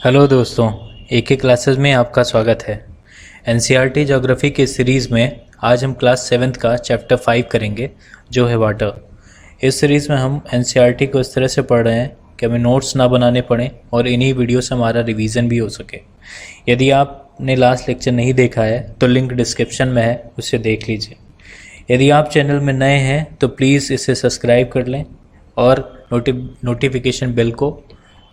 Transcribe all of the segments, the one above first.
Hello दोस्तों, एक classes में आपका स्वागत है। एनसीईआरटी ज्योग्राफी के सीरीज़ में आज हम क्लास 7th का चैप्टर 5 करेंगे, जो है वाटर। इस सीरीज़ में हम एनसीईआरटी को इस तरह से पढ़ रहे हैं कि हमें नोट्स ना बनाने पड़ें और इन्हीं वीडियो से हमारा रिवीजन भी हो सके। यदि आपने लास्ट लेक्चर नहीं देखा है तो लिंक डिस्क्रिप्शन में है, उसे देख लीजिए। यदि आप चैनल में नए हैं तो प्लीज़ इसे सब्सक्राइब कर लें और नोटिफिकेशन बेल को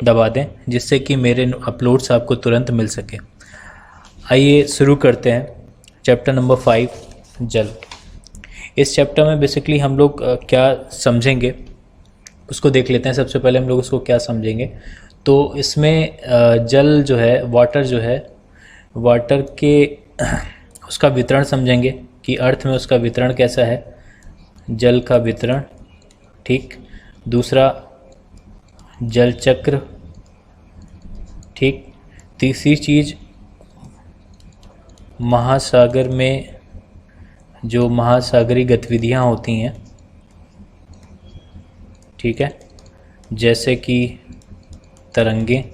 दबा दें, जिससे कि मेरे अपलोड्स आपको तुरंत मिल सके। आइए शुरू करते हैं चैप्टर नंबर 5, जल। इस चैप्टर में बेसिकली हम लोग क्या समझेंगे उसको देख लेते हैं। सबसे पहले हम लोग उसको क्या समझेंगे, तो इसमें जल जो है, वाटर जो है, वाटर के उसका वितरण समझेंगे कि अर्थ में उसका वितरण कैसा है, जल का वितरण। ठीक। दूसरा, जल चक्र। ठीक। तीसरी चीज़, महासागर में जो महासागरीय गतिविधियाँ होती हैं, ठीक है, जैसे कि तरंगे,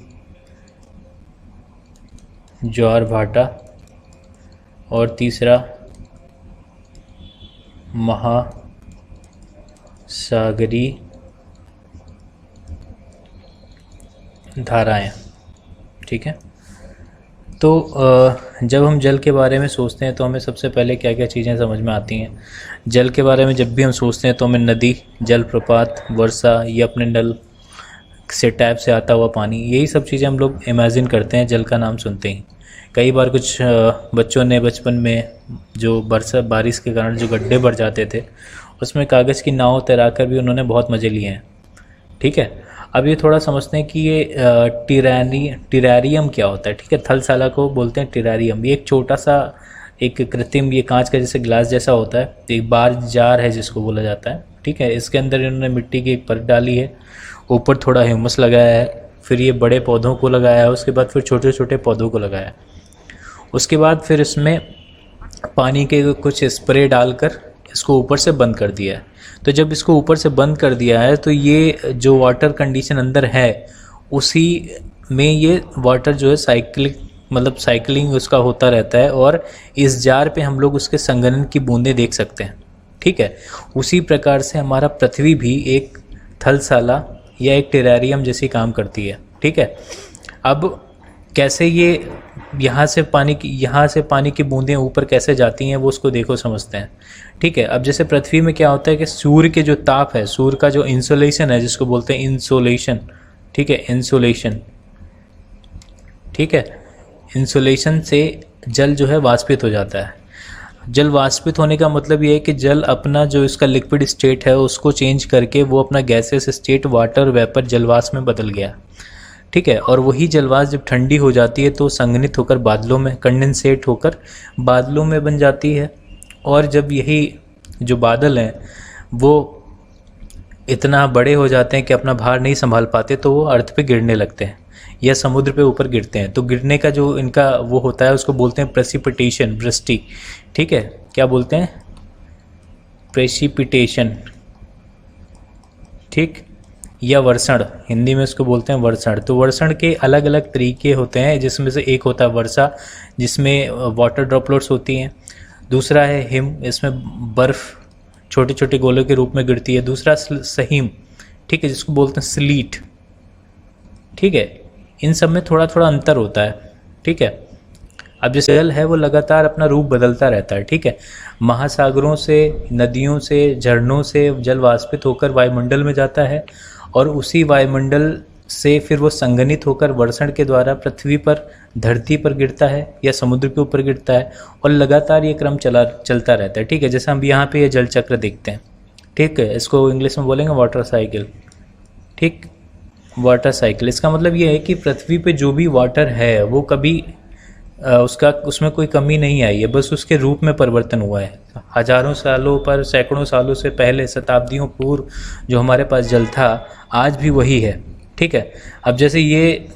ज्वार भाटा। और तीसरा, महासागरीय धाराएं। ठीक है। तो जब हम जल के बारे में सोचते हैं तो हमें सबसे पहले क्या क्या चीज़ें समझ में आती हैं। जल के बारे में जब भी हम सोचते हैं तो हमें नदी, जलप्रपात, वर्षा, या अपने नल से टैप से आता हुआ पानी, यही सब चीज़ें हम लोग इमेजिन करते हैं जल का नाम सुनते ही। कई बार कुछ बच्चों ने बचपन में जो बारिश के कारण जो गड्ढे भर जाते थे, उसमें कागज़ की नाव तैराकर भी उन्होंने बहुत मज़े लिए हैं। ठीक है। अब ये थोड़ा समझते हैं कि ये टेरारियम क्या होता है। ठीक है। थलशाला को बोलते हैं टेरारियम। ये एक छोटा सा एक कृत्रिम, ये कांच का जैसे ग्लास जैसा होता है, एक बार जार है जिसको बोला जाता है। ठीक है। इसके अंदर इन्होंने मिट्टी की एक परत डाली है, ऊपर थोड़ा ह्यूमस लगाया है, फिर ये बड़े पौधों को लगाया है, उसके बाद फिर छोटे छोटे पौधों को लगाया है। उसके बाद फिर इसमें पानी के कुछ स्प्रे डालकर इसको ऊपर से बंद कर दिया है। तो जब इसको ऊपर से बंद कर दिया है तो ये जो वाटर कंडीशन अंदर है उसी में ये वाटर जो है साइकिलिंग उसका होता रहता है, और इस जार पे हम लोग उसके संघनन की बूंदें देख सकते हैं। ठीक है। उसी प्रकार से हमारा पृथ्वी भी एक थलशाला या एक टेरारियम जैसी काम करती है। ठीक है। अब कैसे ये यहाँ से पानी की बूंदें ऊपर कैसे जाती हैं, वो उसको देखो समझते हैं। ठीक है। अब जैसे पृथ्वी में क्या होता है कि सूर्य के जो ताप है, सूर्य का जो इंसोलेशन है, जिसको बोलते हैं इंसोलेशन। ठीक है। इंसोलेशन। ठीक है। इंसोलेशन से जल जो है वाष्पित हो जाता है। जल वाष्पित होने का मतलब ये है कि जल अपना जो इसका लिक्विड स्टेट है उसको चेंज करके वो अपना गैसेस स्टेट, वाटर वेपर, जलवाष्प में बदल गया। ठीक है। और वही जलवाष्प जब ठंडी हो जाती है तो संघनित होकर बादलों में, कंडेंसेट होकर बादलों में बन जाती है। और जब यही जो बादल हैं वो इतना बड़े हो जाते हैं कि अपना भार नहीं संभाल पाते, तो वो अर्थ पे गिरने लगते हैं या समुद्र पे ऊपर गिरते हैं। तो गिरने का जो इनका वो होता है उसको बोलते हैं प्रेसिपिटेशन, वृष्टि। ठीक है। क्या बोलते हैं? प्रेसिपिटेशन। ठीक। या वर्षण, हिंदी में इसको बोलते हैं वर्षण। तो वर्षण के अलग अलग तरीके होते हैं, जिसमें से एक होता है वर्षा, जिसमें वाटर ड्रॉपलेट्स होती हैं। दूसरा है हिम, इसमें बर्फ़ छोटे छोटे गोलों के रूप में गिरती है। दूसरा सहीम, ठीक है, जिसको बोलते हैं स्लीट। ठीक है। इन सब में थोड़ा थोड़ा अंतर होता है। ठीक है। अब जैसे जल है वो लगातार अपना रूप बदलता रहता है। ठीक है। महासागरों से, नदियों से, झरनों से जल वाष्पित होकर वायुमंडल में जाता है, और उसी वायुमंडल से फिर वो संघनित होकर वर्षण के द्वारा पृथ्वी पर, धरती पर गिरता है या समुद्र के ऊपर गिरता है, और लगातार ये क्रम चलता रहता है। ठीक है। जैसे हम यहाँ पे ये जल चक्र देखते हैं। ठीक है। इसको इंग्लिश में बोलेंगे वाटर साइकिल। ठीक। वाटर साइकिल, इसका मतलब ये है कि पृथ्वी पे जो भी वाटर है वो कभी उसमें कोई कमी नहीं आई है, बस उसके रूप में परिवर्तन हुआ है। हजारों सालों पर, सैकड़ों सालों से पहले, शताब्दियों पूर्व जो हमारे पास जल था, आज भी वही है। ठीक है। अब जैसे ये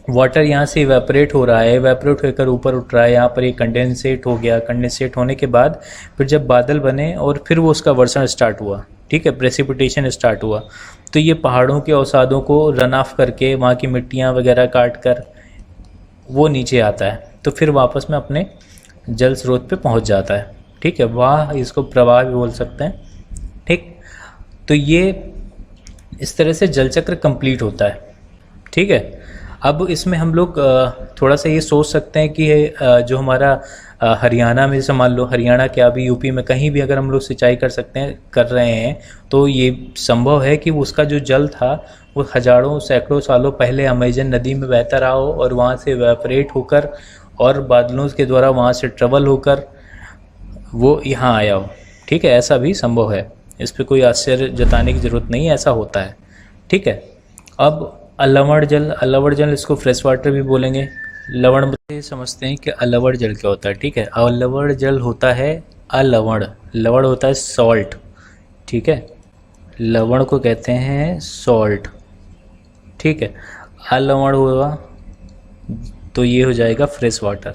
वाटर यहाँ से इवेपोरेट हो रहा है, इवेपोरेट होकर ऊपर उठ रहा है, यहाँ पर ये कंडेंसेट हो गया। कंडेंसेट होने के बाद फिर जब बादल बने और फिर वो उसका वर्षण स्टार्ट हुआ। ठीक है, प्रेसिपिटेशन स्टार्ट हुआ तो ये पहाड़ों के अवसादों को रन ऑफ करके वहाँ की मिट्टियाँ वगैरह काट कर वो नीचे आता है, तो फिर वापस में अपने जल स्रोत पे पहुँच जाता है। ठीक है, वहाँ इसको प्रवाह भी बोल सकते हैं। ठीक, तो ये इस तरह से जल चक्र कंप्लीट होता है। ठीक है, अब इसमें हम लोग थोड़ा सा ये सोच सकते हैं कि जो हमारा हरियाणा में, जैसे मान लो हरियाणा क्या अभी यूपी में कहीं भी अगर हम लोग सिंचाई कर रहे हैं तो ये संभव है कि उसका जो जल था वो हजारों सैकड़ों सालों पहले अमेजन नदी में बहता रहा हो और वहाँ से इवेपोरेट होकर और बादलों के द्वारा वहाँ से ट्रेवल होकर वो यहाँ आया हो। ठीक है, ऐसा भी संभव है, इस पर कोई आश्चर्य जताने की ज़रूरत नहीं है, ऐसा होता है। ठीक है, अब अलवण जल इसको फ्रेश वाटर भी बोलेंगे। लवण से समझते हैं कि अलवण जल क्या होता है। ठीक है, अलवण जल होता है अलवण, लवण होता है सॉल्ट। ठीक है, लवण को कहते हैं सॉल्ट। ठीक है, अलवण हुआ तो ये हो जाएगा फ्रेश वाटर।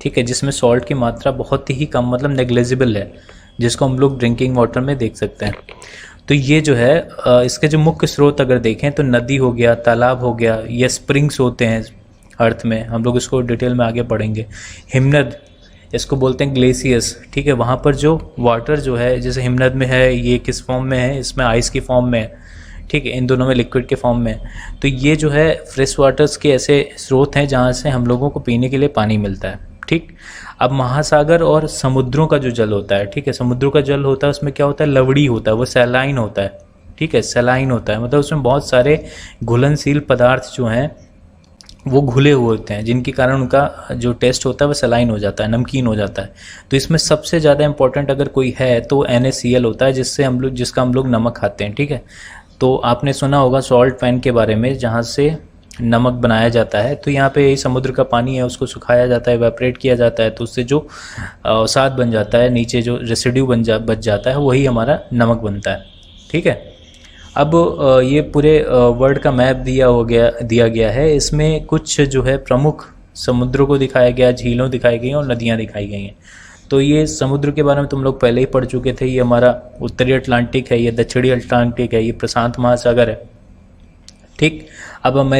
ठीक है, जिसमें सॉल्ट की मात्रा बहुत ही कम, मतलब नेग्लिजिबल है, जिसको हम लोग ड्रिंकिंग वाटर में देख सकते हैं। तो ये जो है इसके जो मुख्य स्रोत अगर देखें तो नदी हो गया, तालाब हो गया, या स्प्रिंग्स होते हैं अर्थ में, हम लोग इसको डिटेल में आगे पढ़ेंगे। हिमनद, इसको बोलते हैं ग्लेशियर्स। ठीक है, वहाँ पर जो वाटर जो है, जैसे हिमनद में है, ये किस फॉर्म में है, इसमें आइस की फॉर्म में है। ठीक है, इन दोनों में लिक्विड के फॉर्म में। तो ये जो है फ्रेश वाटर्स के ऐसे स्रोत हैं जहाँ से हम लोगों को पीने के लिए पानी मिलता है। ठीक, अब महासागर और समुद्रों का जो जल होता है, ठीक है, समुद्रों का जल होता है, उसमें क्या होता है, लवड़ी होता है, वो सैलाइन होता है। ठीक है, सैलाइन होता है, मतलब उसमें बहुत सारे घुलनशील पदार्थ जो हैं वो घुले हुए होते हैं, जिनके कारण उनका जो टेस्ट होता है वो सलाइन हो जाता है, नमकीन हो जाता है। तो इसमें सबसे ज़्यादा इंपॉर्टेंट अगर कोई है तो NaCl होता है, जिसका हम लोग नमक खाते हैं। ठीक है, तो आपने सुना होगा सॉल्ट पैन के बारे में, जहाँ से नमक बनाया जाता है। तो यहाँ पे यही समुद्र का पानी है, उसको सुखाया जाता है, इवेपोरेट किया जाता है, तो उससे जो अवसाद बन जाता है, नीचे जो रेसिड्यू बच जाता है, वही हमारा नमक बनता है। ठीक है, अब ये पूरे वर्ल्ड का मैप दिया गया है। इसमें कुछ जो है प्रमुख समुद्रों को दिखाया गया, झीलों दिखाई गई और नदियाँ दिखाई गई हैं। तो ये समुद्र के बारे में तुम लोग पहले ही पढ़ चुके थे। ये हमारा उत्तरी अटलांटिक है, ये दक्षिणी अटलांटिक है, ये प्रशांत महासागर है। ठीक, अब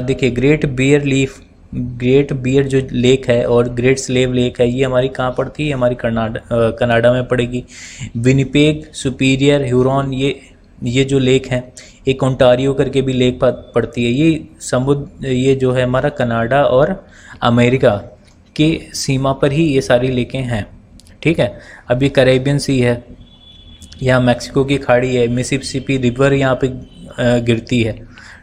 देखिए ग्रेट बियर जो लेक है और ग्रेट स्लेव लेक है, ये हमारी कहाँ पड़ती है, हमारी कनाडा में पड़ेगी। विनिपेग, सुपीरियर, ह्यूरॉन, ये जो लेक हैं, एक ओंटारियो करके भी लेक पड़ती है। ये जो है हमारा कनाडा और अमेरिका के सीमा पर ही ये सारी लेकें हैं। ठीक है, अब ये कैरेबियन सी है, यहाँ मैक्सिको की खाड़ी है, मिसिसिपी रिवर यहाँ पे गिरती है।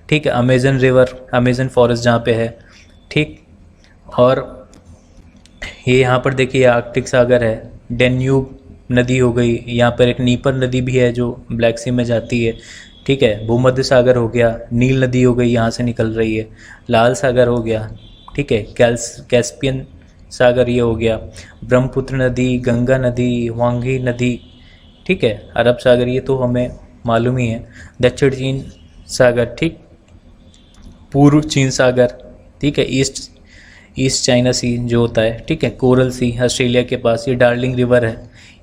ठीक है, अमेजन रिवर, अमेजन फॉरेस्ट जहाँ पे है। ठीक, और ये यहाँ पर देखिए आर्कटिक सागर है, डेन्यूब नदी हो गई, यहाँ पर एक नीपर नदी भी है जो ब्लैक सी में जाती है। ठीक है, भूमध्य सागर हो गया, नील नदी हो गई, यहाँ से निकल रही है, लाल सागर हो गया। ठीक है, कैस्पियन सागर ये हो गया, ब्रह्मपुत्र नदी, गंगा नदी, वांगी नदी। ठीक है, अरब सागर ये तो हमें मालूम ही है, दक्षिण चीन सागर, ठीक, पूर्व चीन सागर। ठीक है, ईस्ट चाइना सी जो होता है। ठीक है, कोरल सी ऑस्ट्रेलिया के पास, ये डार्लिंग रिवर है।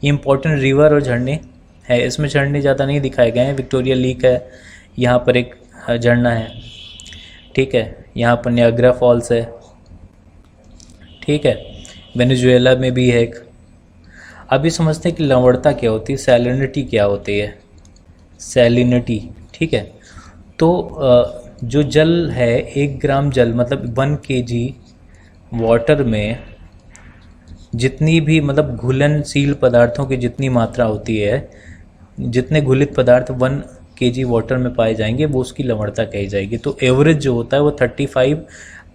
ये इंपॉर्टेंट रिवर और झरने है, इसमें झरने ज़्यादा नहीं दिखाए गए हैं। विक्टोरिया लेक है, यहाँ पर एक झरना है। ठीक है, यहाँ पर नियाग्रा फॉल्स है। ठीक है, वेनेजुएला में भी है एक। अभी समझते हैं कि लवणता क्या होती है, सैलिनिटी क्या होती है, सैलिनिटी। ठीक है, तो जो जल है, 1 ग्राम जल मतलब 1 kg वाटर में जितनी भी मतलब घुलनशील पदार्थों की जितनी मात्रा होती है, जितने घुलित पदार्थ 1 kg वाटर में पाए जाएंगे, वो उसकी लवणता कही जाएगी। तो एवरेज जो होता है वो 35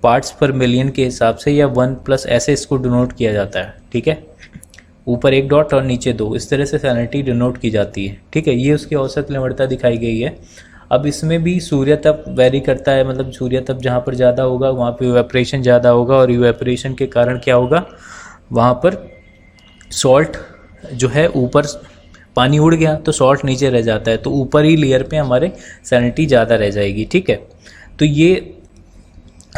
पार्ट्स पर मिलियन के हिसाब से, या 1+ ऐसे इसको डिनोट किया जाता है। ठीक है, ऊपर 1 डॉट और नीचे 2, इस तरह से सैलिनिटी डिनोट की जाती है। ठीक है, ये उसकी औसत लवणता दिखाई गई है। अब इसमें भी सूर्य तप वेरी करता है, मतलब सूर्य तप जहाँ पर ज़्यादा होगा वहाँ पे इवेपोरेशन ज़्यादा होगा, और इवेपोरेशन के कारण क्या होगा, वहाँ पर सॉल्ट जो है, ऊपर पानी उड़ गया तो सॉल्ट नीचे रह जाता है, तो ऊपर ही लेयर पे हमारे सैलिनिटी ज़्यादा रह जाएगी। ठीक है, तो ये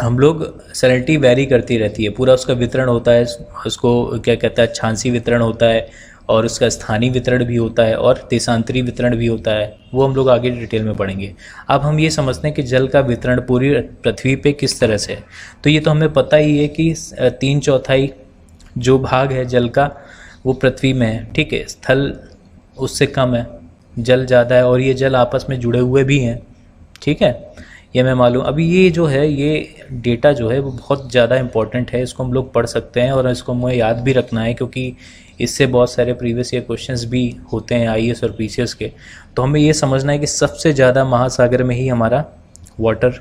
हम लोग सैलिनिटी वेरी करती रहती है, पूरा उसका वितरण होता है, उसको क्या कहता है, छांसी वितरण होता है, और उसका स्थानीय वितरण भी होता है और देशांतरी वितरण भी होता है, वो हम लोग आगे डिटेल में पढ़ेंगे। अब हम ये समझते हैं कि जल का वितरण पूरी पृथ्वी पे किस तरह से है। तो ये तो हमें पता ही है कि 3/4 जो भाग है जल का वो पृथ्वी में है, ठीक है। स्थल उससे कम है, जल ज़्यादा है, और ये जल आपस में जुड़े हुए भी हैं, ठीक है। ये मैं मालूम, अभी ये जो है ये डेटा जो है वो बहुत ज़्यादा इंपॉर्टेंट है, इसको हम लोग पढ़ सकते हैं और इसको हमें याद भी रखना है, क्योंकि इससे बहुत सारे प्रीवियस ईयर क्वेश्चंस भी होते हैं आईएएस और पीसीएस के। तो हमें ये समझना है कि सबसे ज़्यादा महासागर में ही हमारा वाटर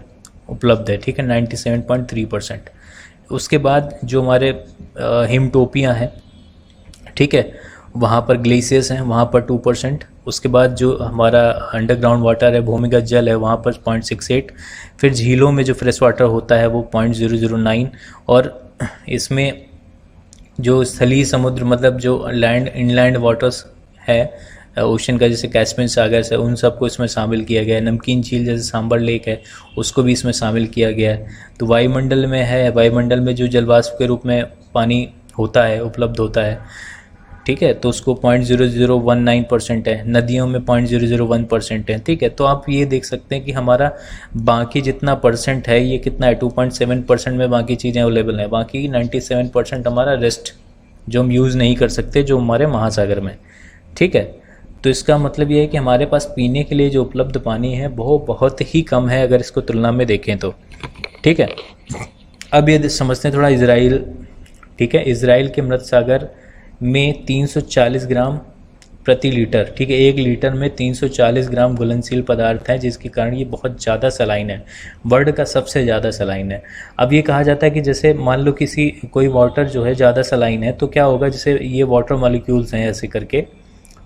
उपलब्ध है, ठीक है, 97.3%। उसके बाद जो हमारे हिमटोपियाँ हैं, ठीक है, वहाँ पर ग्लेशियर्स हैं, वहाँ पर 2%। उसके बाद जो हमारा अंडरग्राउंड वाटर है, भूमिगत जल है, वहाँ पर 0.68। फिर झीलों में जो फ्रेश वाटर होता है वो 0.009। और इसमें जो स्थलीय समुद्र मतलब जो लैंड इनलैंड वाटर्स है ओशन का, जैसे कैस्पियन सागर से, उन सबको इसमें शामिल किया गया है। नमकीन झील जैसे सांबर लेक है उसको भी इसमें शामिल किया गया है। तो वायुमंडल में है, वायुमंडल में जो जलवाष्प के रूप में पानी होता है, उपलब्ध होता है, ठीक है, तो उसको 0.0019% है। नदियों में 0.001% है, ठीक है। तो आप ये देख सकते हैं कि हमारा बाकी जितना परसेंट है ये कितना है, 2.7% में बाकी चीज़ें अवेलेबल हैं। बाकी 97% हमारा रेस्ट जो हम यूज़ नहीं कर सकते, जो हमारे महासागर में, ठीक है। तो इसका मतलब ये है कि हमारे पास पीने के लिए जो उपलब्ध पानी है वो बहुत ही कम है अगर इसको तुलना में देखें तो, ठीक है। अब ये समझते हैं थोड़ा इजराइल, ठीक है। इजराइल के मृत सागर में 340 ग्राम प्रति लीटर, ठीक है, 1 लीटर में 340 ग्राम घुलनशील पदार्थ है, जिसके कारण ये बहुत ज़्यादा सलाइन है, वर्ल्ड का सबसे ज़्यादा सलाइन है। अब ये कहा जाता है कि जैसे मान लो किसी कोई वाटर जो है ज़्यादा सलाइन है तो क्या होगा, जैसे ये वाटर मॉलिक्यूल्स हैं ऐसे करके,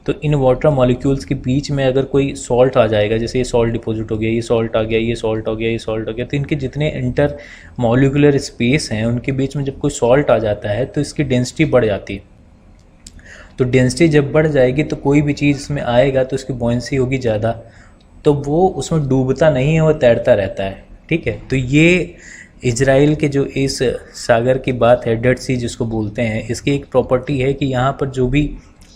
तो इन वाटर मॉलिक्यूल्स के बीच में अगर कोई सॉल्ट आ जाएगा, जैसे ये सॉल्ट डिपॉजिट हो गया, ये सॉल्ट आ गया, ये सॉल्ट हो गया, ये सॉल्ट हो गया, तो इनके जितने इंटर मॉलिक्यूलर स्पेस हैं उनके बीच में जब कोई सॉल्ट आ जाता है तो इसकी डेंसिटी बढ़ जाती है। तो डेंसिटी जब बढ़ जाएगी तो कोई भी चीज़ इसमें आएगा तो इसकी बॉयंसी होगी ज़्यादा, तो वो उसमें डूबता नहीं है, वो तैरता रहता है, ठीक है। तो ये इजराइल के जो इस सागर की बात है, डेड सी जिसको बोलते हैं, इसकी एक प्रॉपर्टी है कि यहाँ पर जो भी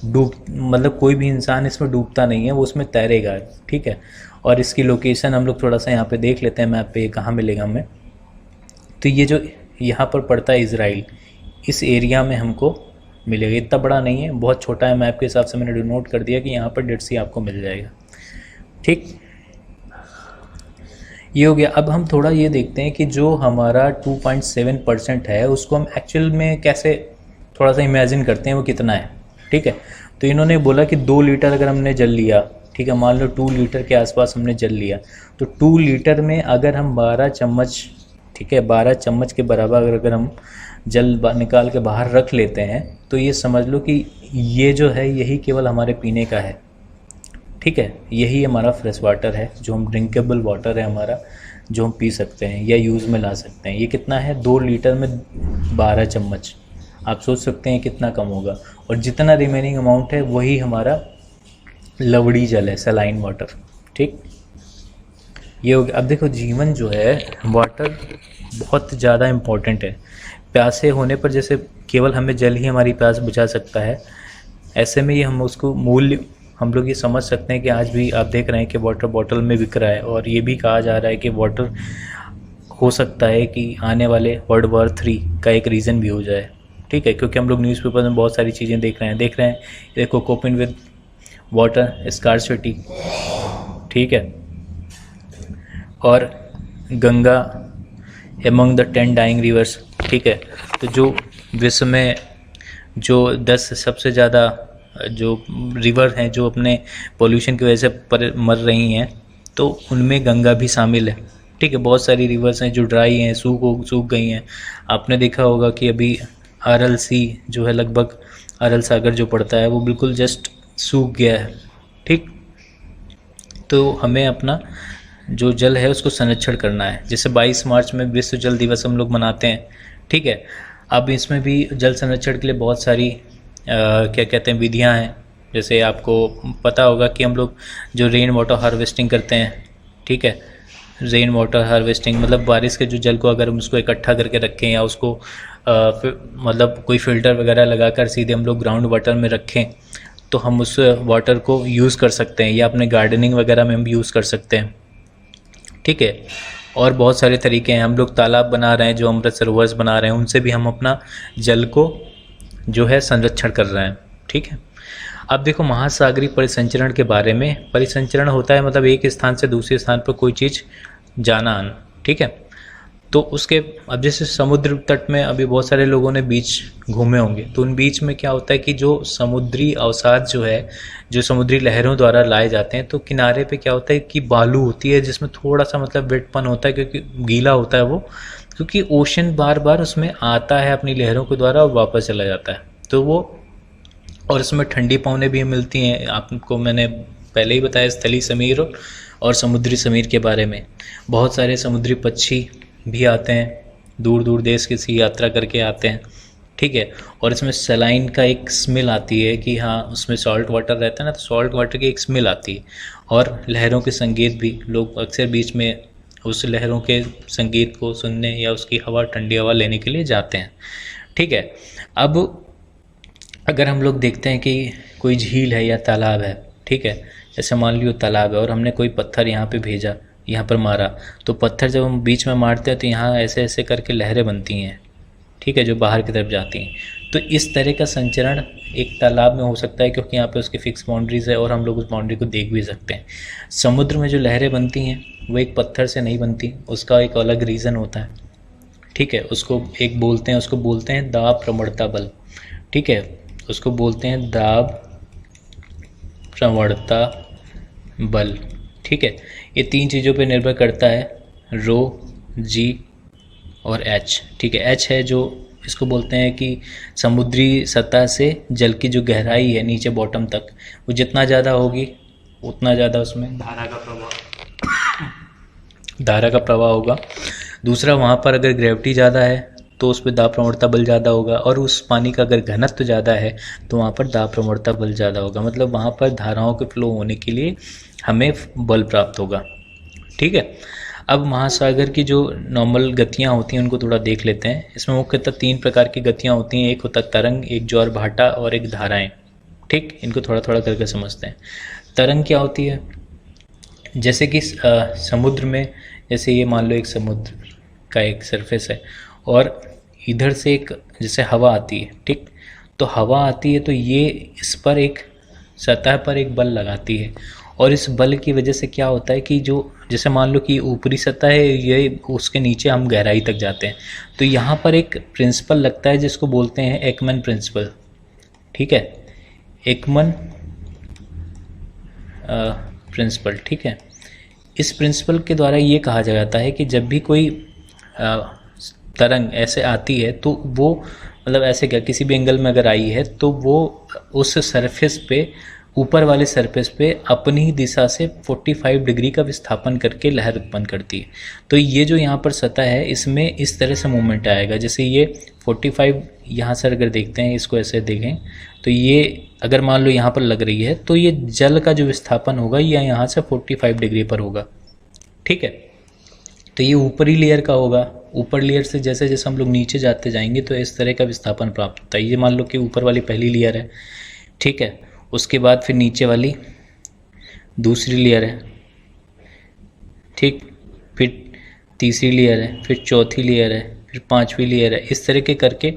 मतलब कोई भी इंसान इसमें डूबता नहीं है, वो उसमें तैरेगा, ठीक है। और इसकी लोकेशन हम लोग थोड़ा सा यहाँ पे देख लेते हैं मैप पे, कहाँ मिलेगा हमें। तो ये जो यहाँ पर पड़ता है इजराइल, इस एरिया में हमको मिलेगा। इतना बड़ा नहीं है, बहुत छोटा है, मैप के हिसाब से मैंने डिनोट कर दिया कि यहाँ पर डेड सी आपको मिल जाएगा, ठीक। ये हो गया। अब हम थोड़ा ये देखते हैं कि जो हमारा 2.7% है उसको हम एक्चुअल में कैसे थोड़ा सा इमेजिन करते हैं वो कितना है, ठीक है। तो इन्होंने बोला कि 2 लीटर अगर हमने जल लिया, ठीक है, मान लो 2 लीटर के आसपास हमने जल लिया, तो 2 लीटर में अगर हम 12 चम्मच, ठीक है, 12 चम्मच के बराबर अगर हम जल निकाल के बाहर रख लेते हैं तो ये समझ लो कि ये जो है यही केवल हमारे पीने का है, ठीक है। यही हमारा फ्रेश वाटर है, जो हम ड्रिंकेबल वाटर है हमारा, जो हम पी सकते हैं या यूज़ में ला सकते हैं। ये कितना है, 2 लीटर में 12 चम्मच। आप सोच सकते हैं कितना कम होगा। और जितना रिमेनिंग अमाउंट है वही हमारा लवड़ी जल है, सलाइन वाटर, ठीक। ये हो गया। अब देखो, जीवन जो है, वाटर बहुत ज़्यादा इम्पोर्टेंट है। प्यासे होने पर जैसे केवल हमें जल ही हमारी प्यास बुझा सकता है, ऐसे में ये हम उसको मूल्य हम लोग ये समझ सकते हैं कि आज भी आप देख रहे हैं कि वाटर बॉटल में बिक रहा है, और ये भी कहा जा रहा है कि वाटर हो सकता है कि आने वाले वर्ल्ड वॉर 3 का एक रीज़न भी हो जाए, ठीक है। क्योंकि हम लोग न्यूज़पेपर में बहुत सारी चीज़ें देख रहे हैं। देखो, कोपिंग विद वाटर स्कार्सिटी, ठीक है, और Ganga among the 10 dying rivers, ठीक है। तो जो विश्व में जो 10 सबसे ज़्यादा जो रिवर हैं जो अपने पोल्यूशन की वजह से मर रही हैं, तो उनमें गंगा भी शामिल है, ठीक है। बहुत सारी रिवर्स हैं जो ड्राई हैं, सूख गई हैं। आपने देखा होगा कि अभी अरल सी जो है, लगभग अरल सागर जो पड़ता है वो बिल्कुल जस्ट सूख गया है, ठीक। तो हमें अपना जो जल है उसको संरक्षण करना है। जैसे 22 मार्च में विश्व जल दिवस हम लोग मनाते हैं, ठीक है। अब इसमें भी जल संरक्षण के लिए बहुत सारी क्या कहते हैं विधियां हैं। जैसे आपको पता होगा कि हम लोग जो रेन वाटर हार्वेस्टिंग करते हैं, ठीक है, रेन वाटर हार्वेस्टिंग, मतलब बारिश के जो जल को अगर हम उसको इकट्ठा करके रखें या उसको मतलब कोई फ़िल्टर वगैरह लगाकर सीधे हम लोग ग्राउंड वाटर में रखें तो हम उस वाटर को यूज़ कर सकते हैं, या अपने गार्डनिंग वगैरह में हम यूज़ कर सकते हैं। ठीक है, और बहुत सारे तरीके हैं। हम लोग तालाब बना रहे हैं, जो अमृत सरोवर्स बना रहे हैं, उनसे भी हम अपना जल को जो है संरक्षण कर रहे हैं। ठीक है, अब देखो महासागरीय परिसंचरण के बारे में। परिसंचरण होता है मतलब एक स्थान से दूसरे स्थान पर कोई चीज़ जाना आना। ठीक है, तो उसके अब जैसे समुद्र तट में अभी बहुत सारे लोगों ने बीच घूमे होंगे, तो उन बीच में क्या होता है कि जो समुद्री अवसाद जो है, जो समुद्री लहरों द्वारा लाए जाते हैं, तो किनारे पे क्या होता है कि बालू होती है जिसमें थोड़ा सा मतलब वेटपन होता है, क्योंकि गीला होता है वो, क्योंकि ओशन बार बार उसमें आता है अपनी लहरों के द्वारा और वापस चला जाता है। तो वो, और उसमें ठंडी पवनें भी मिलती हैं। आपको मैंने पहले ही बताया स्थलीय समीर और समुद्री समीर के बारे में। बहुत सारे समुद्री पक्षी भी आते हैं, दूर दूर देश की यात्रा करके आते हैं। ठीक है, और इसमें सलाइन का एक स्मेल आती है कि हाँ उसमें सॉल्ट वाटर रहता है ना, तो सॉल्ट वाटर की एक स्मेल आती है। और लहरों के संगीत भी, लोग अक्सर बीच में उस लहरों के संगीत को सुनने या उसकी हवा, ठंडी हवा लेने के लिए जाते हैं। ठीक है, अब अगर हम लोग देखते हैं कि कोई झील है या तालाब है, ठीक है, जैसे मान लियो तालाब है और हमने कोई पत्थर यहाँ पे भेजा, यहाँ पर मारा, तो पत्थर जब हम बीच में मारते हैं तो यहाँ ऐसे ऐसे करके लहरें बनती हैं। ठीक है, जो बाहर की तरफ जाती हैं। तो इस तरह का संचरण एक तालाब में हो सकता है, क्योंकि यहाँ पे उसकी फिक्स बाउंड्रीज है और हम लोग उस बाउंड्री को देख भी सकते हैं। समुद्र में जो लहरें बनती हैं वो एक पत्थर से नहीं बनती, उसका एक अलग रीज़न होता है। ठीक है, उसको एक बोलते हैं, उसको बोलते हैं दाब प्रवणता बल। ठीक है, उसको बोलते हैं दाब प्रवणता बल। ठीक है, ये तीन चीज़ों पे निर्भर करता है, रो, जी और एच। ठीक है, एच है जो इसको बोलते हैं कि समुद्री सतह से जल की जो गहराई है नीचे बॉटम तक, वो जितना ज़्यादा होगी उतना ज़्यादा उसमें धारा का प्रवाह होगा। दूसरा, वहाँ पर अगर ग्रेविटी ज़्यादा है तो उस पर दाब प्रवणता बल ज़्यादा होगा, और उस पानी का अगर घनत्व ज़्यादा है तो वहाँ पर दाब प्रवणता बल ज़्यादा होगा। मतलब वहाँ पर धाराओं के फ्लो होने के लिए हमें बल प्राप्त होगा। ठीक है, अब महासागर की जो नॉर्मल गतियाँ होती हैं उनको थोड़ा देख लेते हैं। इसमें मुख्यतः तीन प्रकार की गतियाँ होती हैं, एक होता तरंग, एक ज्वार भाटा और एक धाराएं। ठीक, इनको थोड़ा थोड़ा करके समझते हैं। तरंग क्या होती है, जैसे कि समुद्र में, जैसे ये मान लो एक समुद्र का एक सरफेस है और इधर से एक जैसे हवा आती है। ठीक, तो हवा आती है तो ये इस पर एक सतह पर एक बल लगाती है, और इस बल की वजह से क्या होता है कि जो जैसे मान लो कि ऊपरी सतह है, ये उसके नीचे हम गहराई तक जाते हैं, तो यहाँ पर एक प्रिंसिपल लगता है जिसको बोलते हैं एकमन प्रिंसिपल। ठीक है, एकमन प्रिंसिपल। ठीक है, इस प्रिंसिपल के द्वारा ये कहा जाता है कि जब भी कोई तरंग ऐसे आती है तो वो मतलब ऐसे क्या किसी भी एंगल में अगर आई है तो वो उस सरफेस पे, ऊपर वाले सरफेस पे अपनी ही दिशा से 45 डिग्री का विस्थापन करके लहर उत्पन्न करती है। तो ये जो यहाँ पर सतह है इसमें इस तरह से मूवमेंट आएगा, जैसे ये 45 यहाँ से अगर देखते हैं, इसको ऐसे देखें तो ये अगर मान लो यहाँ पर लग रही है तो ये जल का जो विस्थापन होगा ये यहाँ से 45 डिग्री पर होगा। ठीक है, तो ये ऊपरी लेयर का होगा। ऊपर लेयर से जैसे जैसे हम लोग नीचे जाते जाएंगे तो इस तरह का विस्थापन प्राप्त होता है। ये मान लो कि ऊपर वाली पहली लेयर है। ठीक है, उसके बाद फिर नीचे वाली दूसरी लेयर है। ठीक, फिर तीसरी लेयर है, फिर चौथी लेयर है, फिर पांचवी लेयर है। इस तरह के करके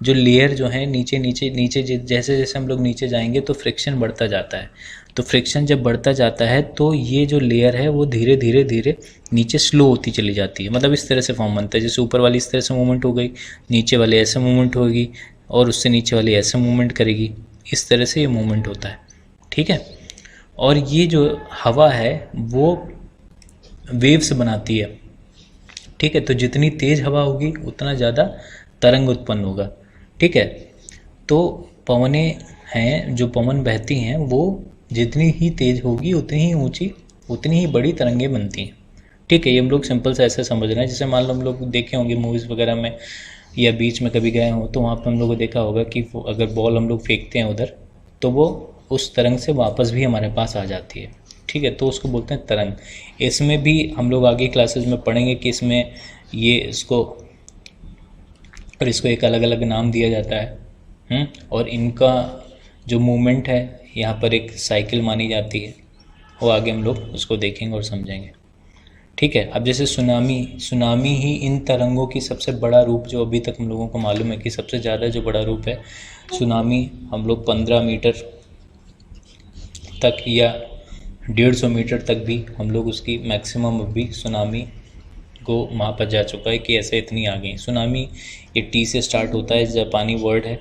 जो लेयर जो है नीचे नीचे नीचे जैसे जैसे हम लोग नीचे जाएंगे तो फ्रिक्शन बढ़ता जाता है। तो फ्रिक्शन जब बढ़ता जाता है तो ये जो लेयर है वो धीरे धीरे धीरे नीचे स्लो होती चली जाती है। मतलब इस तरह से फॉर्म बनता है, जैसे ऊपर वाली इस तरह से मूवमेंट हो गई, नीचे वाले ऐसे मूवमेंट होगी और उससे नीचे वाली ऐसे मूवमेंट करेगी। इस तरह से ये मूवमेंट होता है। ठीक है, और ये जो हवा है वो वेव्स बनाती है। ठीक है, तो जितनी तेज़ हवा होगी उतना ज़्यादा तरंग उत्पन्न होगा। ठीक है, तो पवनें हैं, जो पवन बहती हैं वो जितनी ही तेज़ होगी उतनी ही ऊंची, उतनी ही बड़ी तरंगें बनती हैं। ठीक है, ये हम लोग सिंपल से ऐसे समझ रहे हैं। जैसे मान लो हम लोग देखे होंगे मूवीज़ वगैरह में या बीच में कभी गए हों तो वहाँ पर हम लोगों को देखा होगा कि अगर बॉल हम लोग फेंकते हैं उधर तो वो उस तरंग से वापस भी हमारे पास आ जाती है। ठीक है, तो उसको बोलते हैं तरंग। इसमें भी हम लोग आगे क्लासेस में पढ़ेंगे कि इसमें ये इसको और इसको एक अलग अलग नाम दिया जाता है। और इनका जो मूवमेंट है यहाँ पर एक साइकिल मानी जाती है, वो आगे हम लोग उसको देखेंगे और समझेंगे। ठीक है, अब जैसे सुनामी ही इन तरंगों की सबसे बड़ा रूप जो अभी तक हम लोगों को मालूम है कि सबसे ज़्यादा जो बड़ा रूप है सुनामी, हम लोग 15 मीटर तक या 150 मीटर तक भी हम लोग उसकी मैक्सिमम अभी सुनामी को वहाँ पर जा चुका है कि ऐसे इतनी आ गई सुनामी। ये टी से स्टार्ट होता है, जापानी वर्ड है,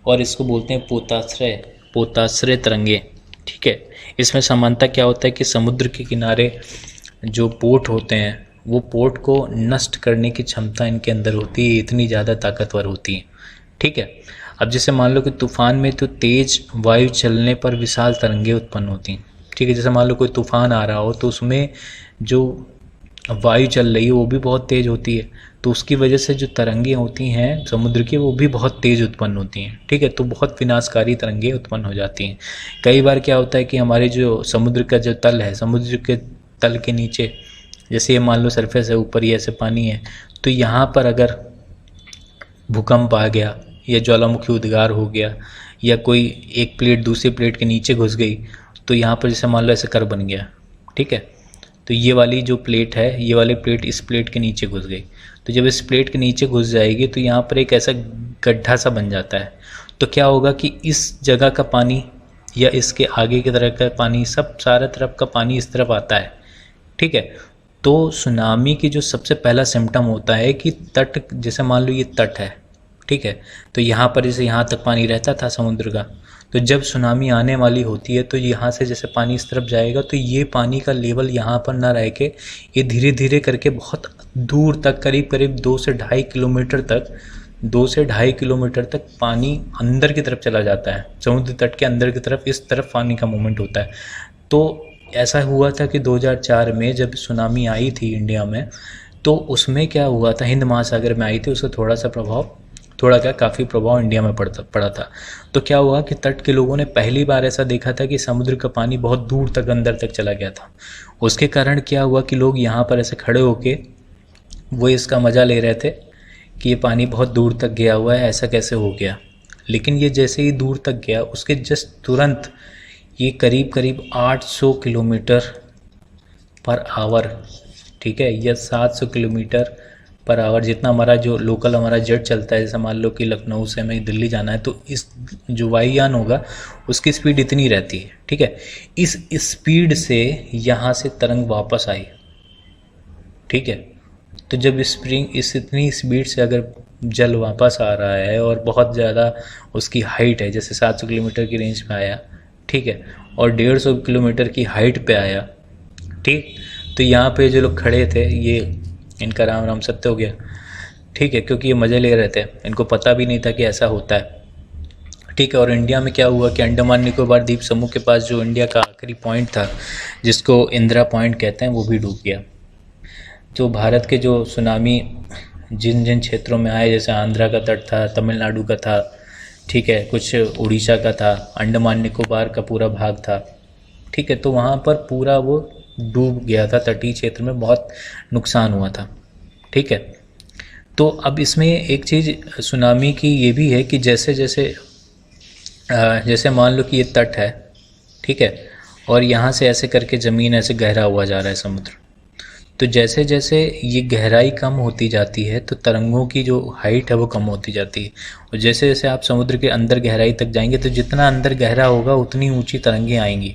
और इसको बोलते हैं पोताश्रय तरंगे। ठीक है, इसमें समानता क्या होता है कि समुद्र के किनारे जो पोर्ट होते हैं वो पोर्ट को नष्ट करने की क्षमता इनके अंदर होती है, इतनी ज़्यादा ताकतवर होती है। ठीक है, अब जैसे मान लो कि तूफ़ान में तो तेज़ वायु चलने पर विशाल तरंगे उत्पन्न होती हैं। ठीक है, जैसे मान लो कोई तूफ़ान आ रहा हो तो उसमें जो वायु चल रही है वो भी बहुत तेज़ होती है, तो उसकी वजह से जो तरंगें होती हैं समुद्र की वो भी बहुत तेज़ उत्पन्न होती हैं। ठीक है, तो बहुत विनाशकारी तरंगें उत्पन्न हो जाती हैं। कई बार क्या होता है कि हमारे जो समुद्र का जो तल है, समुद्र के तल के नीचे जैसे ये मान लो सरफेस है, ऊपर ये ऐसे पानी है, तो यहाँ पर अगर भूकंप आ गया या ज्वालामुखी उद्गार हो गया या कोई एक प्लेट दूसरी प्लेट के नीचे घुस गई, तो यहाँ पर जैसे मान लो ऐसे कर बन गया। ठीक है, तो ये वाली जो प्लेट है, ये वाली प्लेट इस प्लेट के नीचे घुस गई, तो जब इस प्लेट के नीचे घुस जाएगी तो यहाँ पर एक ऐसा गड्ढा सा बन जाता है। तो क्या होगा कि इस जगह का पानी या इसके आगे की तरफ का पानी, सब सारा तरफ का पानी इस तरफ आता है। ठीक है, तो सुनामी की जो सबसे पहला सिम्टम होता है कि तट, जैसे मान लो ये तट है, ठीक है, तो यहाँ पर जैसे यहाँ तक पानी रहता था समुद्र का, तो जब सुनामी आने वाली होती है तो यहाँ से जैसे पानी इस तरफ जाएगा तो ये पानी का लेवल यहाँ पर ना रह के ये धीरे धीरे करके बहुत दूर तक, करीब करीब 2 से ढाई किलोमीटर तक पानी अंदर की तरफ चला जाता है। समुद्र तट के अंदर की तरफ, इस तरफ पानी का मूवमेंट होता है। तो ऐसा हुआ था कि 2004 में जब सुनामी आई थी इंडिया में, तो उसमें क्या हुआ था, हिंद महासागर में आई थी, उसका काफ़ी प्रभाव इंडिया में पड़ा था। तो क्या हुआ कि तट के लोगों ने पहली बार ऐसा देखा था कि समुद्र का पानी बहुत दूर तक अंदर तक चला गया था। उसके कारण क्या हुआ कि लोग यहाँ पर ऐसे खड़े होके वो इसका मज़ा ले रहे थे कि ये पानी बहुत दूर तक गया हुआ है, ऐसा कैसे हो गया। लेकिन ये जैसे ही दूर तक गया उसके जस्ट तुरंत ये करीब करीब 800 किलोमीटर पर आवर, ठीक है, या 700 किलोमीटर पर आवर, जितना हमारा जो लोकल हमारा जेट चलता है, जैसे मान लो कि लखनऊ से हमें दिल्ली जाना है तो इस जो वायुयान होगा उसकी स्पीड इतनी रहती है। ठीक है, इस स्पीड से यहाँ से तरंग वापस आई। ठीक है, तो जब इस इतनी स्पीड से अगर जल वापस आ रहा है और बहुत ज़्यादा उसकी हाइट है, जैसे 700 किलोमीटर की रेंज में आया, ठीक है, और 150 किलोमीटर की हाइट पे आया, ठीक, तो यहाँ पे जो लोग खड़े थे, ये इनका राम राम सत्य हो गया। ठीक है, क्योंकि ये मज़े ले रहे थे, इनको पता भी नहीं था कि ऐसा होता है। ठीक है, और इंडिया में क्या हुआ कि अंडमान निकोबार द्वीप समूह के पास जो इंडिया का आखिरी पॉइंट था, जिसको इंदिरा पॉइंट कहते हैं, वो भी डूब गया। जो भारत के जो सुनामी जिन जिन क्षेत्रों में आए, जैसे आंध्रा का तट था, तमिलनाडु का था, ठीक है, कुछ उड़ीसा का था, अंडमान निकोबार का पूरा भाग था। ठीक है, तो वहाँ पर पूरा वो डूब गया था, तटीय क्षेत्र में बहुत नुकसान हुआ था। ठीक है, तो अब इसमें एक चीज़ सुनामी की ये भी है कि जैसे जैसे मान लो कि ये तट है, ठीक है, और यहाँ से ऐसे करके ज़मीन ऐसे गहरा हुआ जा रहा है समुद्र, तो जैसे जैसे ये गहराई कम होती जाती है तो तरंगों की जो हाइट है वो कम होती जाती है, और जैसे जैसे आप समुद्र के अंदर गहराई तक जाएंगे तो जितना अंदर गहरा होगा उतनी ऊंची तरंगें आएंगी।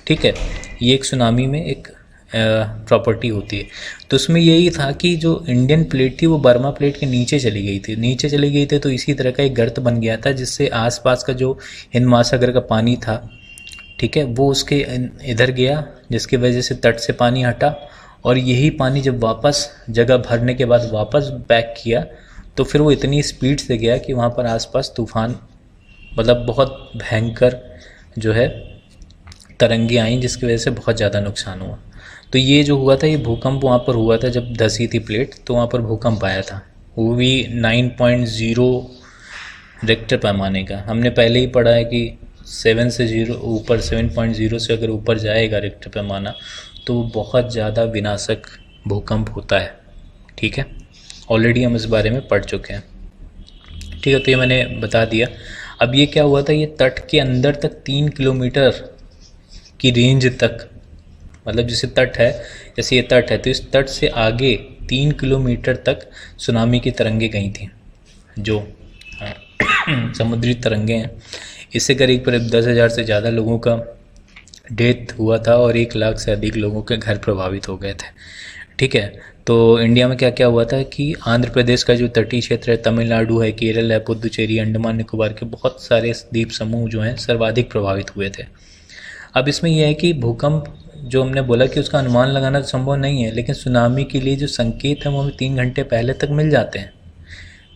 ठीक है, ये एक सुनामी में एक प्रॉपर्टी होती है। तो उसमें यही था कि जो इंडियन प्लेट थी वो बर्मा प्लेट के नीचे चली गई थी, तो इसी तरह का एक गर्त बन गया था, जिससे आसपास का जो हिंद महासागर का पानी था, ठीक है, वो उसके इधर गया, जिसकी वजह से तट से पानी हटा, और यही पानी जब वापस जगह भरने के बाद वापस बैक किया तो फिर वो इतनी स्पीड से गया कि वहाँ पर आसपास तूफ़ान, मतलब बहुत भयंकर जो है तरंगे आई, जिसकी वजह से बहुत ज़्यादा नुकसान हुआ। तो ये जो हुआ था, ये भूकंप वहाँ पर हुआ था जब धसी थी प्लेट, तो वहाँ पर भूकंप आया था, वो भी 9.0 रिक्टर पैमाने का। हमने पहले ही पढ़ा है कि 7 से 0 ऊपर 7.0 से अगर ऊपर जाएगा रिक्टर पैमाना तो बहुत ज़्यादा विनाशक भूकंप होता है। ठीक है, ऑलरेडी हम इस बारे में पढ़ चुके हैं। ठीक है, तो ये मैंने बता दिया। अब ये क्या हुआ था, ये तट के अंदर तक 3 किलोमीटर की रेंज तक, मतलब जैसे तट है, जैसे ये तट है तो इस तट से आगे 3 किलोमीटर तक सुनामी की तरंगें गई थी, जो समुद्री तरंगें हैं। इससे करीब 10,000 से ज़्यादा लोगों का डेथ हुआ था और 1 लाख से अधिक लोगों के घर प्रभावित हो गए थे। ठीक है, तो इंडिया में क्या क्या हुआ था कि आंध्र प्रदेश का जो तटीय क्षेत्र है, तमिलनाडु है, केरल है, पुदुचेरी, अंडमान निकोबार के बहुत सारे द्वीप समूह जो हैं सर्वाधिक प्रभावित हुए थे। अब इसमें यह है कि भूकंप जो हमने बोला कि उसका अनुमान लगाना तो संभव नहीं है, लेकिन सुनामी के लिए जो संकेत है वो हमें 3 घंटे पहले तक मिल जाते हैं।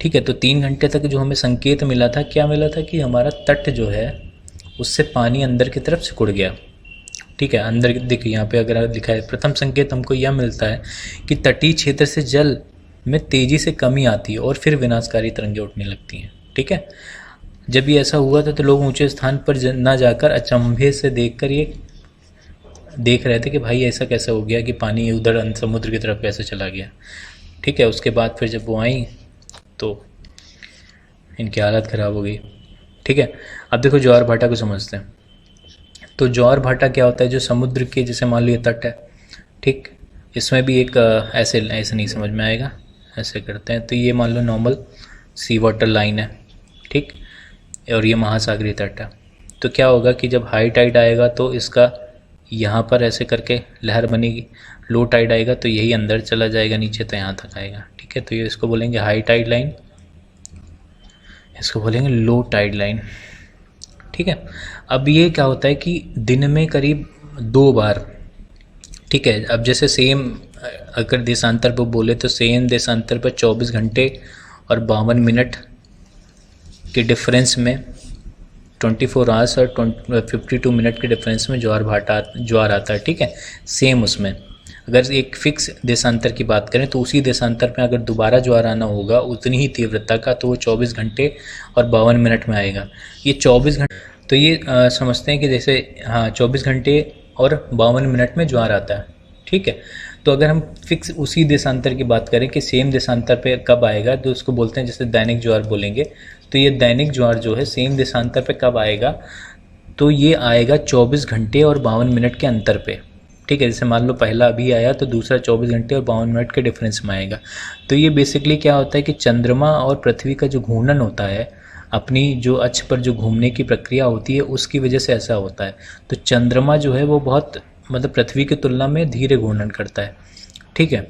ठीक है, तो 3 घंटे तक जो हमें संकेत मिला था, क्या मिला था कि हमारा तट जो है उससे पानी अंदर की तरफ सिकुड़ गया। ठीक है, अंदर देखिए यहाँ पे अगर लिखा है, प्रथम संकेत हमको यह मिलता है कि तटीय क्षेत्र से जल में तेज़ी से कमी आती है और फिर विनाशकारी तरंगें उठने लगती हैं। ठीक है, जब ये ऐसा हुआ था तो लोग ऊंचे स्थान पर ना जाकर अचंभे से देखकर ये देख रहे थे कि भाई ऐसा कैसे हो गया कि पानी उधर समुद्र की तरफ कैसे चला गया। ठीक है, उसके बाद फिर जब वो आई तो इनकी हालत ख़राब हो गई। ठीक है, अब देखो ज्वार भाटा को समझते हैं। तो ज्वार भाटा क्या होता है, जो समुद्र के, जैसे मान लो ये तट है, ठीक, इसमें भी एक ऐसे नहीं समझ में आएगा, ऐसे करते हैं। तो ये मान लो नॉर्मल सी वाटर लाइन है, ठीक, और ये महासागरीय तट है। तो क्या होगा कि जब हाई टाइड आएगा तो इसका यहाँ पर ऐसे करके लहर बनेगी, लो टाइड आएगा तो यही अंदर चला जाएगा नीचे, तो यहाँ तक आएगा। ठीक है, तो ये इसको बोलेंगे हाई टाइड लाइन, इसको बोलेंगे लो टाइड लाइन। ठीक है, अब ये क्या होता है कि दिन में करीब 2 बार, ठीक है, अब जैसे सेम अगर देशांतर पर बोले तो सेम देशांतर पर 24 घंटे और 52 मिनट के डिफरेंस में 24 आवर्स और 52 मिनट के डिफरेंस में ज्वार आता है। ठीक है, सेम उसमें अगर एक फिक्स देशांतर की बात करें तो उसी देशांतर में अगर दोबारा ज्वार आना होगा उतनी ही तीव्रता का, तो वो 24 घंटे और 52 मिनट में आएगा। ये 24 घंटे, तो ये समझते हैं कि जैसे हाँ 24 घंटे और 52 मिनट में ज्वार आता है। ठीक है, तो अगर हम फिक्स उसी देशांतर की बात करें कि सेम देशांतर पे कब आएगा, तो उसको बोलते हैं जैसे दैनिक ज्वार बोलेंगे। तो ये दैनिक ज्वार जो है सेम देशांतर पे कब आएगा, तो ये आएगा 24 घंटे और 52 मिनट के अंतर पे। ठीक है, जैसे मान लो पहला अभी आया तो दूसरा 24 घंटे और 52 मिनट के डिफरेंस में आएगा। तो ये बेसिकली क्या होता है कि चंद्रमा और पृथ्वी का जो घूर्णन होता है, अपनी जो अक्ष पर जो घूमने की प्रक्रिया होती है, उसकी वजह से ऐसा होता है। तो चंद्रमा जो है वो बहुत, मतलब पृथ्वी की तुलना में धीरे घूर्णन करता है। ठीक है,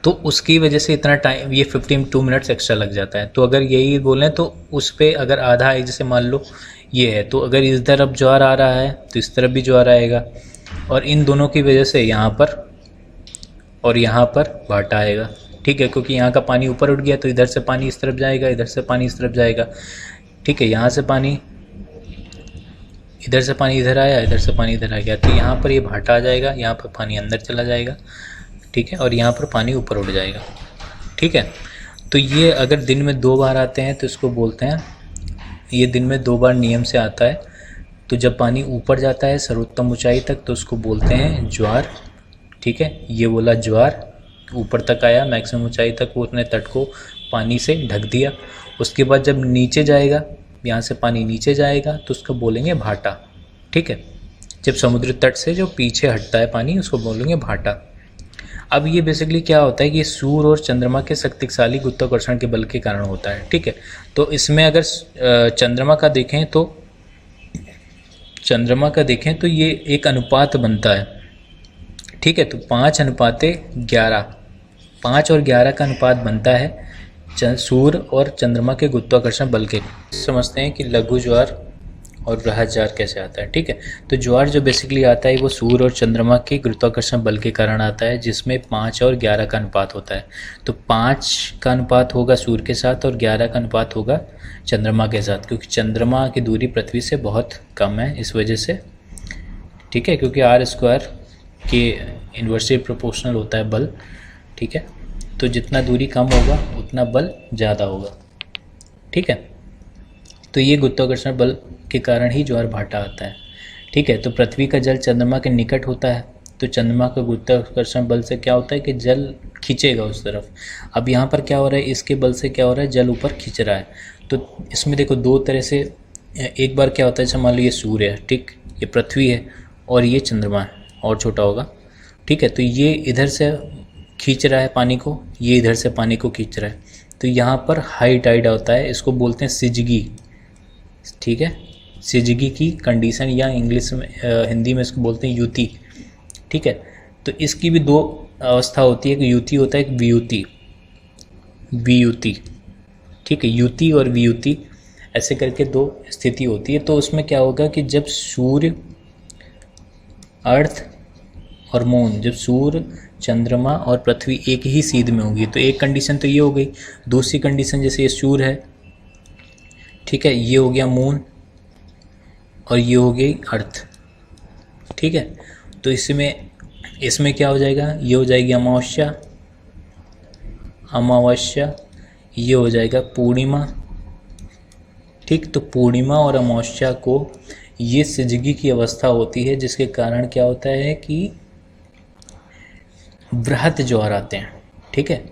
तो उसकी वजह से इतना टाइम, ये 52 मिनट्स एक्स्ट्रा लग जाता है। तो अगर यही बोलें तो उस पर अगर आधा है, जैसे मान लो ये है, तो अगर इस तरफ ज्वार आ रहा है तो इस तरफ भी ज्वार आएगा, और इन दोनों की वजह से यहाँ पर और यहाँ पर भाटा आएगा। ठीक है, क्योंकि यहाँ का पानी ऊपर उठ गया तो इधर से पानी इस तरफ जाएगा, इधर से पानी इस तरफ जाएगा। ठीक है, यहाँ से पानी इधर से पानी इधर आया, इधर से पानी इधर आ गया, तो यहाँ पर ये भाटा आ जाएगा, यहाँ पर पानी अंदर चला जाएगा। ठीक है, और यहाँ पर पानी ऊपर उठ जाएगा। ठीक है, तो ये अगर दिन में 2 बार आते हैं तो इसको बोलते हैं, ये दिन में 2 बार नियम से आता है। तो जब पानी ऊपर जाता है सर्वोत्तम ऊंचाई तक तो उसको बोलते हैं ज्वार। ठीक है, ये बोला ज्वार, ऊपर तक आया मैक्सिमम ऊंचाई तक, वो अपने तट को पानी से ढक दिया। उसके बाद जब नीचे जाएगा, यहाँ से पानी नीचे जाएगा तो उसको बोलेंगे भाटा। ठीक है, जब समुद्र तट से जो पीछे हटता है पानी उसको बोलेंगे भाटा। अब ये बेसिकली क्या होता है कि सूर्य और चंद्रमा के शक्तिशाली गुरुत्वाकर्षण के बल के कारण होता है। ठीक है, तो इसमें अगर चंद्रमा का देखें तो ये एक अनुपात बनता है। ठीक है, तो 5:11, 5 और 11 का अनुपात बनता है सूर्य और चंद्रमा के गुरुत्वाकर्षण बल के। समझते हैं कि लघु ज्वार और बृहद ज्वार कैसे आता है। ठीक है, तो ज्वार जो बेसिकली आता है वो सूर्य और चंद्रमा के गुरुत्वाकर्षण बल के कारण आता है, जिसमें 5 और 11 का अनुपात होता है। तो 5 का अनुपात होगा सूर्य के साथ और 11 का अनुपात होगा चंद्रमा के साथ, क्योंकि चंद्रमा की दूरी पृथ्वी से बहुत कम है इस वजह से। ठीक है, क्योंकि r² के इन्वर्सली प्रोपोर्शनल होता है बल। ठीक है, तो जितना दूरी कम होगा उतना बल ज़्यादा होगा। ठीक है, तो ये गुरुत्वाकर्षण बल के कारण ही ज्वार भाटा आता है। ठीक है, तो पृथ्वी का जल चंद्रमा के निकट होता है, तो चंद्रमा का गुरुत्वाकर्षण बल से क्या होता है कि जल खींचेगा उस तरफ। अब यहाँ पर क्या हो रहा है, इसके बल से क्या हो रहा है, जल ऊपर खींच रहा है। तो इसमें देखो दो तरह से, एक बार क्या होता है, जैसे मान लो ये सूर्य है, ठीक, ये पृथ्वी है और ये चंद्रमा है, और छोटा होगा। ठीक है, तो ये इधर से खींच रहा है पानी को, ये इधर से पानी को खींच रहा है, तो यहाँ पर हाई टाइड होता है, इसको बोलते हैं सिजगी। ठीक है, सिजगी की कंडीशन, या इंग्लिश में हिंदी में इसको बोलते हैं युति। ठीक है, तो इसकी भी दो अवस्था होती है, एक युति होता है, एक वियुति। वियुति, ठीक है, युति और वियुति ऐसे करके दो स्थिति होती है। तो उसमें क्या होगा कि जब सूर्य, अर्थ और मून, जब सूर्य, चंद्रमा और पृथ्वी एक ही सीध में होगी, तो एक कंडीशन तो ये हो गई। दूसरी कंडीशन, जैसे ये सूर्य है, ठीक है, ये हो गया मून और ये हो गई अर्थ। ठीक है, तो इसमें क्या हो जाएगा, ये हो जाएगी अमावस्या, अमावस्या, ये हो जाएगा पूर्णिमा। ठीक, तो पूर्णिमा और अमावस्या को ये सिजगी की अवस्था होती है, जिसके कारण क्या होता है कि बृहत ज्वार आते हैं। ठीक है,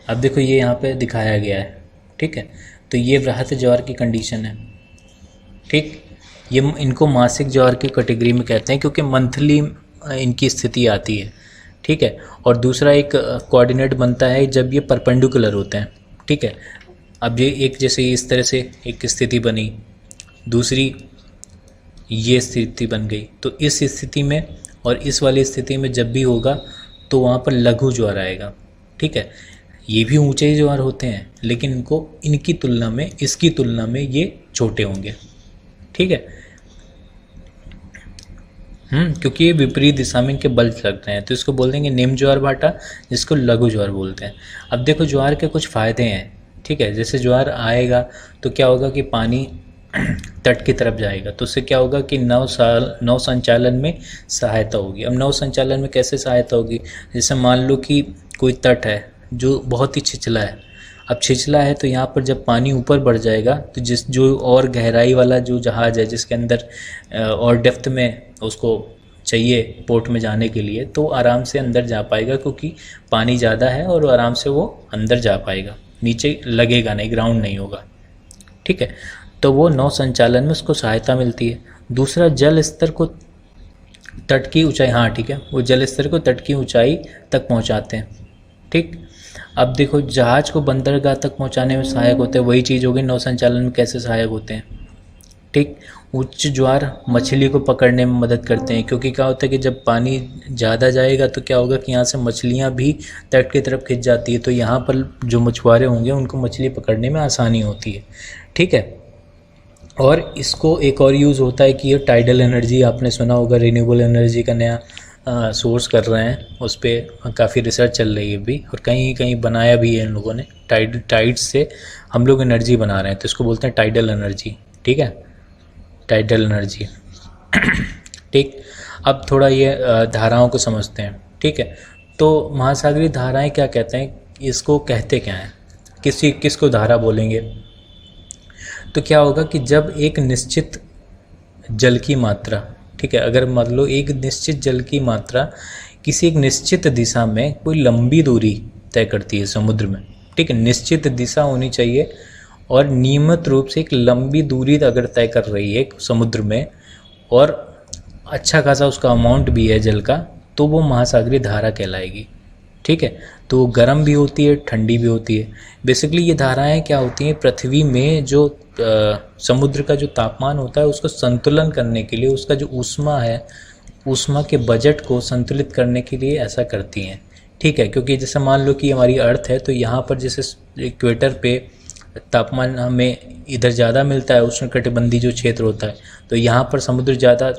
अब देखो ये यहाँ पे दिखाया गया है। ठीक है, तो ये बृहत ज्वार की कंडीशन है। ठीक, ये इनको मासिक ज्वार की कैटेगरी में कहते हैं, क्योंकि मंथली इनकी स्थिति आती है। ठीक है, और दूसरा एक कोऑर्डिनेट बनता है जब ये परपेंडिकुलर होते हैं। ठीक है, अब ये एक, जैसे इस तरह से एक स्थिति बनी, दूसरी ये स्थिति बन गई, तो इस स्थिति में और इस वाली स्थिति में जब भी होगा तो वहाँ पर लघु ज्वार आएगा। ठीक है, ये भी ऊंचे ज्वार होते हैं, लेकिन इनको इनकी तुलना में, इसकी तुलना में ये छोटे होंगे। ठीक है, क्योंकि ये विपरीत दिशा में इनके बल लग रहे हैं, तो इसको बोल देंगे निम्न ज्वार भाटा, जिसको लघु ज्वार बोलते हैं। अब देखो ज्वार के कुछ फ़ायदे हैं। ठीक है, जैसे ज्वार आएगा तो क्या होगा कि पानी तट की तरफ जाएगा, तो उससे क्या होगा कि नौ संचालन में सहायता होगी। अब नौ संचालन में कैसे सहायता होगी, जैसे मान लो कि कोई तट है जो बहुत ही छिछला है। अब छिछला है तो यहाँ पर जब पानी ऊपर बढ़ जाएगा तो जो और गहराई वाला जो जहाज़ है, जिसके अंदर और डेप्थ में उसको चाहिए पोर्ट में जाने के लिए, तो आराम से अंदर जा पाएगा, क्योंकि पानी ज़्यादा है और आराम से वो अंदर जा पाएगा, नीचे लगेगा नहीं, ग्राउंड नहीं होगा। ठीक है, तो वो नौ संचालन में उसको सहायता मिलती है। दूसरा, जल स्तर को तट की ऊंचाई, हाँ ठीक है, वो जल स्तर को तट की ऊंचाई तक पहुंचाते हैं। ठीक, अब देखो जहाज को बंदरगाह तक पहुंचाने में सहायक होते हैं, वही चीज़ होगी नौ संचालन में कैसे सहायक होते हैं। ठीक, उच्च ज्वार मछली को पकड़ने में मदद करते हैं, क्योंकि क्या होता है कि जब पानी ज़्यादा जाएगा तो क्या होगा कि यहाँ से मछलियाँ भी तट की तरफ खिंच जाती है, तो यहाँ पर जो मछुआरे होंगे उनको मछली पकड़ने में आसानी होती है। ठीक है, और इसको एक और यूज़ होता है कि ये टाइडल एनर्जी, आपने सुना होगा, रिन्यूएबल एनर्जी का नया सोर्स कर रहे हैं, उस पर काफ़ी रिसर्च चल रही है अभी, और कहीं कहीं बनाया भी है इन लोगों ने। टाइड से हम लोग एनर्जी बना रहे हैं, तो इसको बोलते हैं टाइडल एनर्जी। ठीक है, टाइडल एनर्जी। ठीक, अब थोड़ा ये धाराओं को समझते हैं। ठीक है, तो महासागरीय धाराएं क्या कहते हैं, इसको कहते क्या हैं, किसको धारा बोलेंगे। तो क्या होगा कि जब एक निश्चित जल की मात्रा, ठीक है, अगर मान लो एक निश्चित जल की मात्रा किसी एक निश्चित दिशा में कोई लंबी दूरी तय करती है समुद्र में। ठीक है, निश्चित दिशा होनी चाहिए और नियमित रूप से एक लंबी दूरी अगर तय कर रही है समुद्र में, और अच्छा खासा उसका अमाउंट भी है जल का, तो वो महासागरीय धारा कहलाएगी। ठीक है, तो गर्म भी होती है, ठंडी भी होती है। बेसिकली ये धाराएं क्या होती हैं, पृथ्वी में जो समुद्र का जो तापमान होता है उसको संतुलन करने के लिए, उसका जो ऊष्मा है, ऊष्मा के बजट को संतुलित करने के लिए ऐसा करती हैं। ठीक है, क्योंकि जैसे मान लो कि हमारी अर्थ है, तो यहाँ पर जैसे इक्वेटर पे तापमान हमें इधर ज़्यादा मिलता है, उष्णकटिबंधीय जो क्षेत्र होता है, तो यहाँ पर समुद्र ज़्यादा,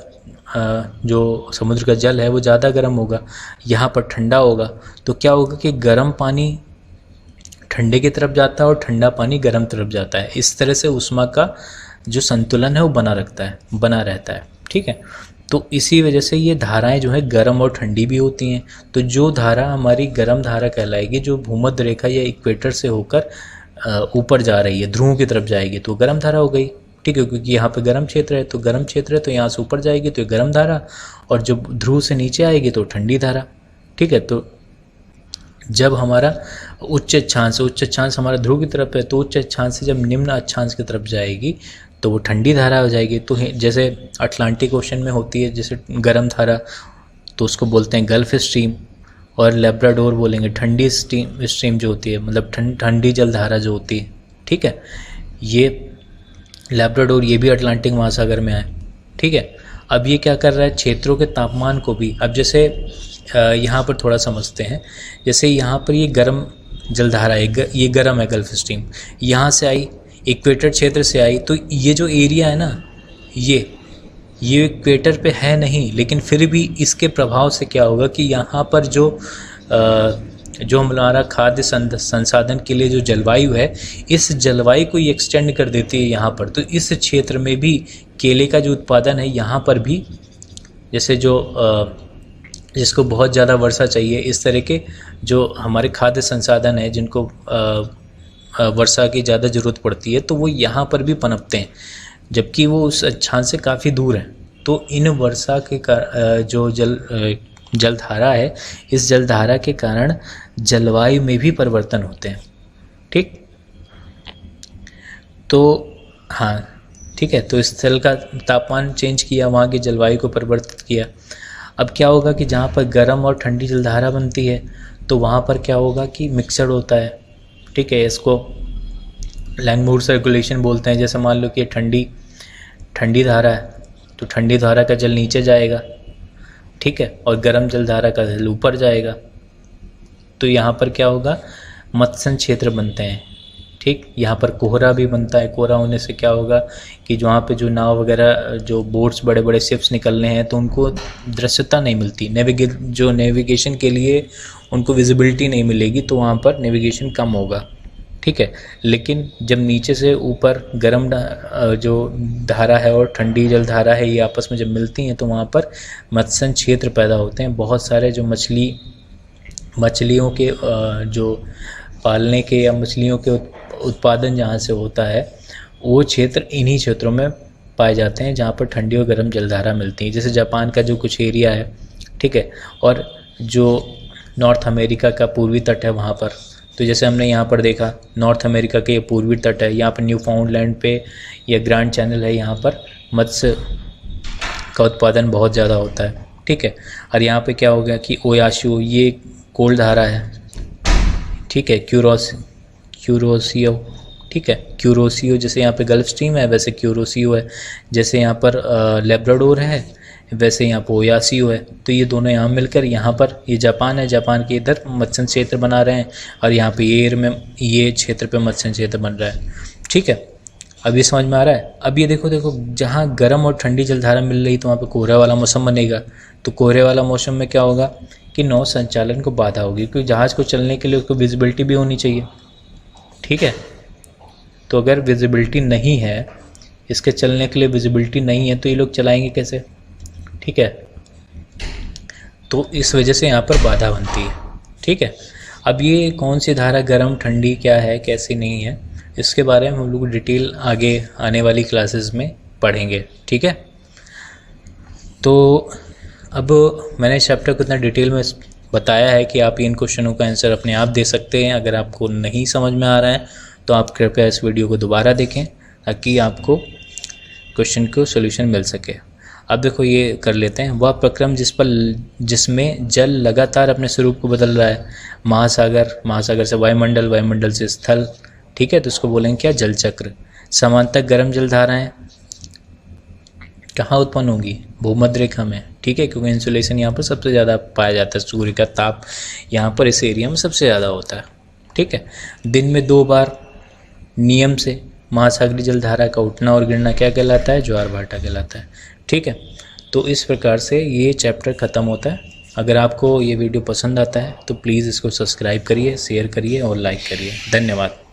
जो समुद्र का जल है वो ज़्यादा गर्म होगा, यहाँ पर ठंडा होगा। तो क्या होगा कि गर्म पानी ठंडे की तरफ जाता है और ठंडा पानी गर्म तरफ जाता है। इस तरह से ऊष्मा का जो संतुलन है वो बना रहता है। ठीक है, तो इसी वजह से ये धाराएं जो है गर्म और ठंडी भी होती हैं। तो जो धारा हमारी गर्म धारा कहलाएगी, जो भूमध्य रेखा या इक्वेटर से होकर ऊपर जा रही है, ध्रुव की तरफ जाएगी, तो गर्म धारा हो गई। ठीक है, क्योंकि यहाँ पे गर्म क्षेत्र है, तो गर्म क्षेत्र है तो यहाँ से ऊपर जाएगी तो ये गर्म धारा, और जब ध्रुव से नीचे आएगी तो ठंडी धारा। ठीक है, तो जब हमारा उच्च अक्षांश हमारा ध्रुव की तरफ है, तो उच्च अक्षांश से जब निम्न अक्षांश की तरफ जाएगी तो वो ठंडी धारा हो जाएगी। तो जैसे अटलांटिक ओशन में होती है जैसे गर्म धारा, तो उसको बोलते हैं गल्फ स्ट्रीम, और लेब्राडोर बोलेंगे ठंडी स्ट्रीम जो होती है, मतलब ठंडी जलधारा जो होती है। ठीक है, ये लेब्राडोर ये भी अटलांटिक महासागर में है। ठीक है, अब ये क्या कर रहा है, क्षेत्रों के तापमान को भी, अब जैसे यहाँ पर थोड़ा समझते हैं, जैसे यहाँ पर ये गर्म जलधारा है, ये गर्म है गल्फ स्ट्रीम, यहाँ से आई इक्वेटर क्षेत्र से आई, तो ये जो एरिया है ना, ये इक्वेटर पे है नहीं, लेकिन फिर भी इसके प्रभाव से क्या होगा कि यहाँ पर जो हमारा खाद्य संसाधन के लिए जो जलवायु है, इस जलवायु को ये एक्सटेंड कर देती है यहाँ पर। तो इस क्षेत्र में भी केले का जो उत्पादन है यहाँ पर भी, जैसे जो जिसको बहुत ज़्यादा वर्षा चाहिए, इस तरह के जो हमारे खाद्य संसाधन है जिनको वर्षा की ज़्यादा ज़रूरत पड़ती है, तो वो यहाँ पर भी पनपते हैं, जबकि वो उस अक्षांश से काफ़ी दूर है। तो इन वर्षा के जो जलधारा है, इस जलधारा के कारण जलवायु में भी परिवर्तन होते हैं। ठीक, तो हाँ ठीक है, तो स्थल का तापमान चेंज किया, वहाँ की जलवायु को परिवर्तित किया। अब क्या होगा कि जहाँ पर गर्म और ठंडी जलधारा बनती है, तो वहाँ पर क्या होगा कि मिक्सड होता है। ठीक है, इसको लैंगमूर सर्कुलेशन बोलते हैं। जैसे मान लो कि ठंडी धारा है, तो ठंडी धारा का जल नीचे जाएगा, ठीक है, और गर्म जलधारा का जल ऊपर जाएगा। तो यहाँ पर क्या होगा, मत्स्य क्षेत्र बनते हैं। ठीक, यहाँ पर कोहरा भी बनता है। कोहरा होने से क्या होगा कि वहाँ पे जो नाव वगैरह, जो बोट्स, बड़े बड़े शिप्स निकल रहे हैं, तो उनको दृश्यता नहीं मिलती, नेविगेशन के लिए उनको विजिबिलिटी नहीं मिलेगी, तो वहाँ पर नेविगेशन कम होगा। ठीक है, लेकिन जब नीचे से ऊपर गर्म जो धारा है और ठंडी जल धारा है, ये आपस में जब मिलती हैं, तो वहाँ पर मत्स्य क्षेत्र पैदा होते हैं। बहुत सारे जो मछलियों के जो पालने के या मछलियों के उत्पादन जहाँ से होता है, वो क्षेत्र इन्हीं क्षेत्रों में पाए जाते हैं जहाँ पर ठंडी और गर्म जलधारा मिलती है। जैसे जापान का जो कुछ एरिया है, ठीक है, और जो नॉर्थ अमेरिका का पूर्वी तट है वहाँ पर, तो जैसे हमने यहाँ पर देखा नॉर्थ अमेरिका के पूर्वी तट है, यहाँ पर न्यू फाउंडलैंड पे या ग्रैंड चैनल है, यहाँ पर मत्स्य का उत्पादन बहुत ज़्यादा होता है। ठीक है, और यहाँ पे क्या हो गया कि ओयाशू, ये कोल्ड धारा है। ठीक है, क्यूरोसियो, ठीक है, क्यूरोसियो, जैसे यहाँ पे गल्फ स्ट्रीम है वैसे क्यूरोसियो है। जैसे यहाँ पर लेब्राडोर है वैसे यहाँ पर ओयासियो है। तो ये दोनों यहाँ मिलकर, यहाँ पर ये जापान है, जापान के इधर मत्स्य क्षेत्र बना रहे हैं, और यहाँ पे एयर में ये क्षेत्र पे मत्स्य क्षेत्र बन रहा है। ठीक है, अब ये समझ में आ रहा है। अब ये देखो जहाँ गर्म और ठंडी जलधारा मिल रही तो वहाँ पे कोहरा वाला मौसम बनेगा। तो कोहरे वाला मौसम में क्या होगा कि नौ संचालन को बाधा होगी, क्योंकि जहाज़ को चलने के लिए उसको विजिबिलिटी भी होनी चाहिए। ठीक है, तो अगर विजिबिलिटी नहीं है, इसके चलने के लिए विजिबिलिटी नहीं है, तो ये लोग चलाएंगे कैसे? ठीक है, तो इस वजह से यहाँ पर बाधा बनती है। ठीक है, अब ये कौन सी धारा गर्म ठंडी क्या है कैसी नहीं है, इसके बारे में हम लोग डिटेल आगे आने वाली क्लासेस में पढ़ेंगे। ठीक है, तो अब मैंने इस चैप्टर को इतना डिटेल में बताया है कि आप इन क्वेश्चनों का आंसर अपने आप दे सकते हैं। अगर आपको नहीं समझ में आ रहा है तो आप कृपया इस वीडियो को दोबारा देखें ताकि आपको क्वेश्चन को सोल्यूशन मिल सके। अब देखो ये कर लेते हैं, वह प्रक्रम जिसमें जल लगातार अपने स्वरूप को बदल रहा है, महासागर से वायुमंडल, वायुमंडल से स्थल। ठीक है, तो इसको बोलेंगे क्या? जल चक्र। समांतर गर्म जलधाराएं कहाँ उत्पन्न होंगी? भूमध्य रेखा में। ठीक है, क्योंकि इंसुलेशन यहाँ पर सबसे ज़्यादा पाया जाता है, सूर्य का ताप यहाँ पर इस एरिया में सबसे ज़्यादा होता है। ठीक है, दिन में 2 बार नियम से महासागरीय जलधारा का उठना और गिरना क्या कहलाता है? ज्वार भाटा कहलाता है। ठीक है, तो इस प्रकार से ये चैप्टर ख़त्म होता है। अगर आपको ये वीडियो पसंद आता है तो प्लीज़ इसको सब्सक्राइब करिए, शेयर करिए और लाइक करिए। धन्यवाद।